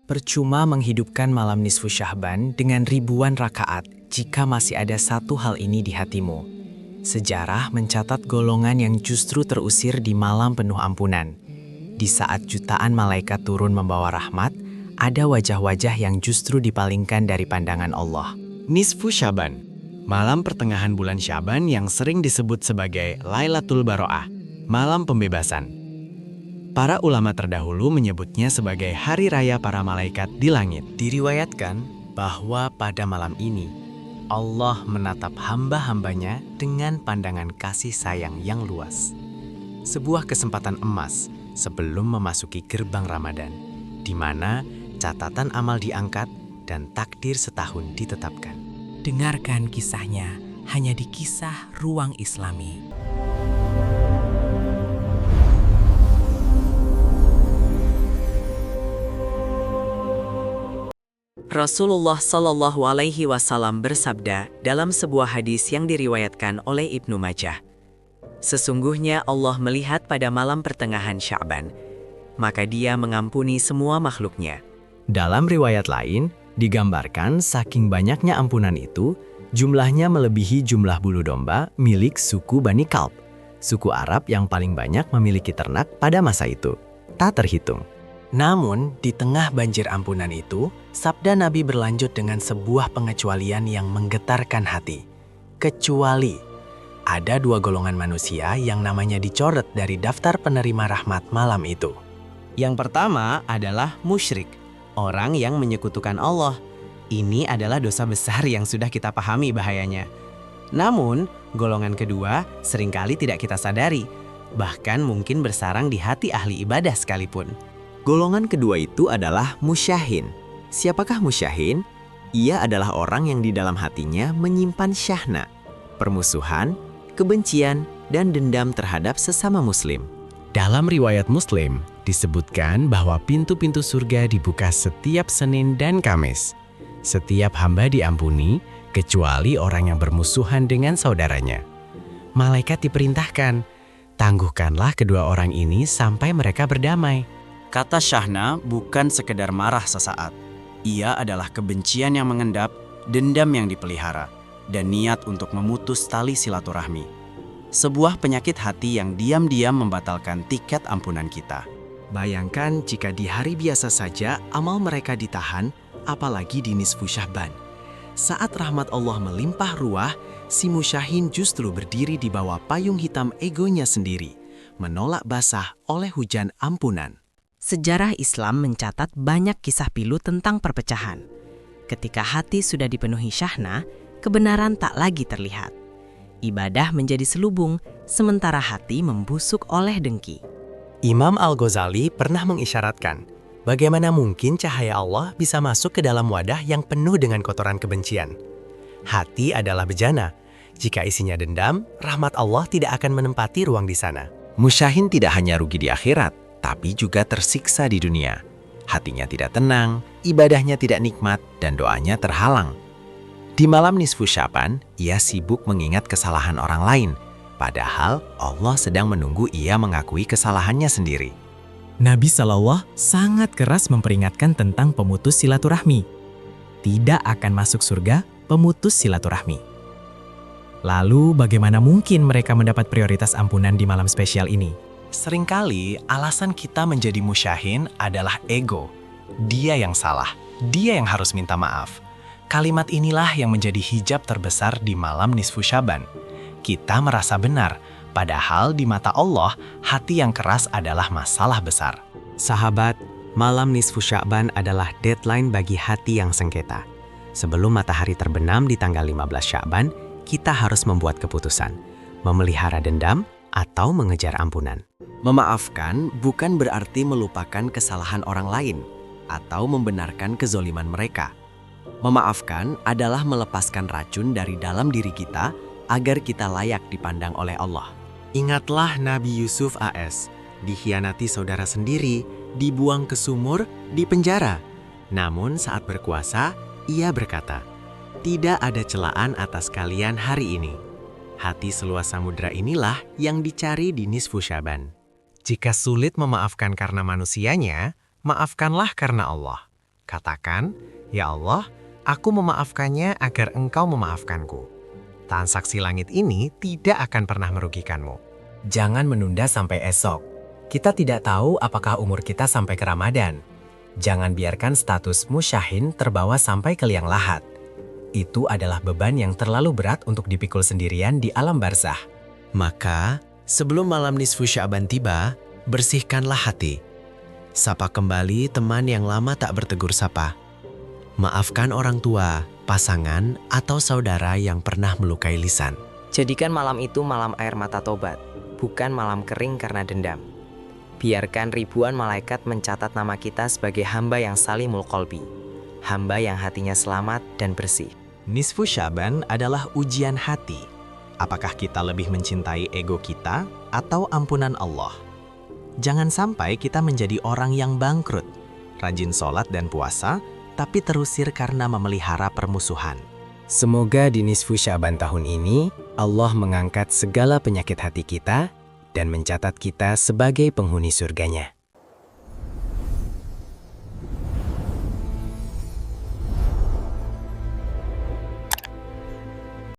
Percuma menghidupkan malam nisfu Sya'ban dengan ribuan rakaat jika masih ada satu hal ini di hatimu. Sejarah mencatat golongan yang justru terusir di malam penuh ampunan. Di saat jutaan malaikat turun membawa rahmat, ada wajah-wajah yang justru dipalingkan dari pandangan Allah. Nisfu Sya'ban, malam pertengahan bulan Sya'ban yang sering disebut sebagai Lailatul Baro'ah, malam pembebasan. Para ulama terdahulu menyebutnya sebagai hari raya para malaikat di langit. Diriwayatkan bahwa pada malam ini, Allah menatap hamba-hambanya dengan pandangan kasih sayang yang luas. Sebuah kesempatan emas sebelum memasuki gerbang Ramadan, di mana catatan amal diangkat dan takdir setahun ditetapkan. Dengarkan kisahnya hanya di Kisah Ruang Islami. Rasulullah Shallallahu Alaihi Wasallam bersabda dalam sebuah hadis yang diriwayatkan oleh Ibnu Majah, "Sesungguhnya Allah melihat pada malam pertengahan Sya'ban, maka Dia mengampuni semua makhluknya." Dalam riwayat lain, digambarkan saking banyaknya ampunan itu, jumlahnya melebihi jumlah bulu domba milik suku Bani Kalb, suku Arab yang paling banyak memiliki ternak pada masa itu, tak terhitung. Namun, di tengah banjir ampunan itu, sabda Nabi berlanjut dengan sebuah pengecualian yang menggetarkan hati. Kecuali, ada dua golongan manusia yang namanya dicoret dari daftar penerima rahmat malam itu. Yang pertama adalah musyrik, orang yang menyekutukan Allah. Ini adalah dosa besar yang sudah kita pahami bahayanya. Namun, golongan kedua seringkali tidak kita sadari, bahkan mungkin bersarang di hati ahli ibadah sekalipun. Golongan kedua itu adalah musyahin. Siapakah musyahin? Ia adalah orang yang di dalam hatinya menyimpan syahna, permusuhan, kebencian, dan dendam terhadap sesama muslim. Dalam riwayat Muslim, disebutkan bahwa pintu-pintu surga dibuka setiap Senin dan Kamis. Setiap hamba diampuni, kecuali orang yang bermusuhan dengan saudaranya. Malaikat diperintahkan, tangguhkanlah kedua orang ini sampai mereka berdamai. Kata syahna bukan sekedar marah sesaat. Ia adalah kebencian yang mengendap, dendam yang dipelihara, dan niat untuk memutus tali silaturahmi. Sebuah penyakit hati yang diam-diam membatalkan tiket ampunan kita. Bayangkan jika di hari biasa saja amal mereka ditahan, apalagi di nisfu Sya'ban. Saat rahmat Allah melimpah ruah, si musyahin justru berdiri di bawah payung hitam egonya sendiri, menolak basah oleh hujan ampunan. Sejarah Islam mencatat banyak kisah pilu tentang perpecahan. Ketika hati sudah dipenuhi syahna, kebenaran tak lagi terlihat. Ibadah menjadi selubung, sementara hati membusuk oleh dengki. Imam Al-Ghazali pernah mengisyaratkan, bagaimana mungkin cahaya Allah bisa masuk ke dalam wadah yang penuh dengan kotoran kebencian. Hati adalah bejana. Jika isinya dendam, rahmat Allah tidak akan menempati ruang di sana. Musyahin tidak hanya rugi di akhirat, tapi juga tersiksa di dunia. Hatinya tidak tenang, ibadahnya tidak nikmat, dan doanya terhalang. Di malam nisfu Sya'ban, ia sibuk mengingat kesalahan orang lain, padahal Allah sedang menunggu ia mengakui kesalahannya sendiri. Nabi SAW sangat keras memperingatkan tentang pemutus silaturahmi. Tidak akan masuk surga pemutus silaturahmi. Lalu bagaimana mungkin mereka mendapat prioritas ampunan di malam spesial ini? Seringkali alasan kita menjadi musyahin adalah ego. Dia yang salah, dia yang harus minta maaf. Kalimat inilah yang menjadi hijab terbesar di malam nisfu Sya'ban. Kita merasa benar, padahal di mata Allah, hati yang keras adalah masalah besar. Sahabat, malam nisfu Sya'ban adalah deadline bagi hati yang sengketa. Sebelum matahari terbenam di tanggal 15 Sya'ban, kita harus membuat keputusan, memelihara dendam atau mengejar ampunan. Memaafkan bukan berarti melupakan kesalahan orang lain atau membenarkan kezoliman mereka. Memaafkan adalah melepaskan racun dari dalam diri kita agar kita layak dipandang oleh Allah. Ingatlah Nabi Yusuf AS, dikhianati saudara sendiri, dibuang ke sumur, dipenjara. Namun saat berkuasa, ia berkata, "Tidak ada celaan atas kalian hari ini." Hati seluas samudra inilah yang dicari di nisfu Sya'ban. Jika sulit memaafkan karena manusianya, maafkanlah karena Allah. Katakan, "Ya Allah, aku memaafkannya agar Engkau memaafkanku." Transaksi langit ini tidak akan pernah merugikanmu. Jangan menunda sampai esok. Kita tidak tahu apakah umur kita sampai ke Ramadan. Jangan biarkan statusmu syahin terbawa sampai ke liang lahat. Itu adalah beban yang terlalu berat untuk dipikul sendirian di alam barzah. Maka, sebelum malam nisfu Sya'ban tiba, bersihkanlah hati. Sapa kembali teman yang lama tak bertegur sapa. Maafkan orang tua, pasangan, atau saudara yang pernah melukai lisan. Jadikan malam itu malam air mata tobat, bukan malam kering karena dendam. Biarkan ribuan malaikat mencatat nama kita sebagai hamba yang salimul qalbi, hamba yang hatinya selamat dan bersih. Nisfu Sya'ban adalah ujian hati. Apakah kita lebih mencintai ego kita atau ampunan Allah? Jangan sampai kita menjadi orang yang bangkrut, rajin sholat dan puasa, tapi terusir karena memelihara permusuhan. Semoga di nisfu Sya'ban tahun ini, Allah mengangkat segala penyakit hati kita dan mencatat kita sebagai penghuni surganya.